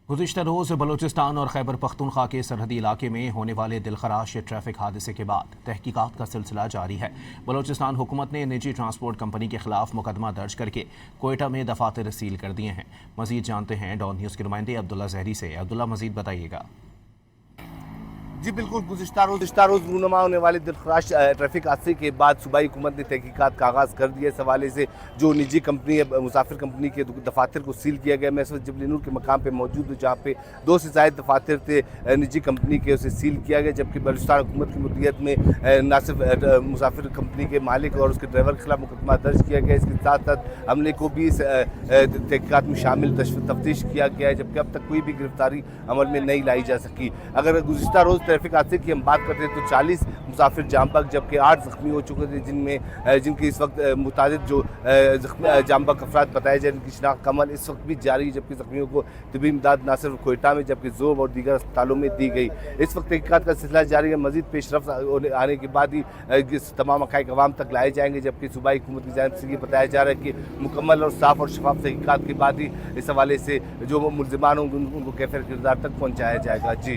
गुज़िश्ता रोज़ बलूचिस्तान और खैबर पख्तूनख्वा के सरहदी इलाके में होने वाले दिलखराश ट्रैफिक हादसे के बाद तहकीकात का सिलसिला जारी है। बलूचिस्तान हुकूमत ने निजी ट्रांसपोर्ट कंपनी के खिलाफ मुकदमा दर्ज करके कोयटा में दफातर सील कर दिए हैं। मजीद जानते हैं डॉन न्यूज़ के नुमाइंदे अब्दुल्ला जहरी से। अब्दुल्ला, मजीद बताइएगा। जी बिल्कुल, गुज़िश्ता रोज़ रूनुमा होने वाले दिलखराश ट्रैफिक हादसे के बाद सूबाई हुकूमत ने तहकीकात का आगाज़ कर दिया। इस हवाले से जो निजी कंपनी है, मुसाफिर कंपनी के दफातर को सील किया गया। मैं इस वक्त जबल नूर के मकाम पर मौजूद हूँ, जहाँ पे 2 से ज़ायद दफातर थे निजी कंपनी के, उसे सील किया गया। जबकि बलूचिस्तान हुकूमत की मुद्दियत में ना सिर्फ मुसाफिर कंपनी के मालिक और उसके ड्राइवर के खिलाफ मुकदमा दर्ज किया गया, इसके साथ साथ हमले को भी तहकीकात में शामिल तफ्तीश किया गया है। जबकि अब तक कोई भी गिरफ्तारी अमल में नहीं लाई जा सकी। अगर गुज़िश्ता रोज़ ट्रैफिक हादसे की हम बात करते हैं तो 40 मुसाफिर जाम बख्श जबकि 8 ज़ख्मी हो चुके थे, जिनकी इस वक्त मुतादिद जो जाम बख्श अफराद बताए जाए, जिनकी शिनाख्त का अमल इस वक्त भी जारी है। जबकि ज़ख्मियों को तबी इमदाद ना सिर्फ कोयटा में जबकि ज़ोब और दीगर अस्पतालों में दी गई। इस वक्त तहकीकात का सिलसिला जारी है। मज़ीद पेशरफ आने के बाद ही तमाम हक़ाइक़ अवाम तक लाए जाएंगे। जबकि सूबाई हुकूमत की जानिब से ये बताया जा रहा है कि मुकम्मल और साफ़ और शफाफ तहकीकात के बाद ही इस हवाले से जो मुल्ज़िमान होंगे उनको कैफियत किरदार तक पहुँचाया जाएगा। जी।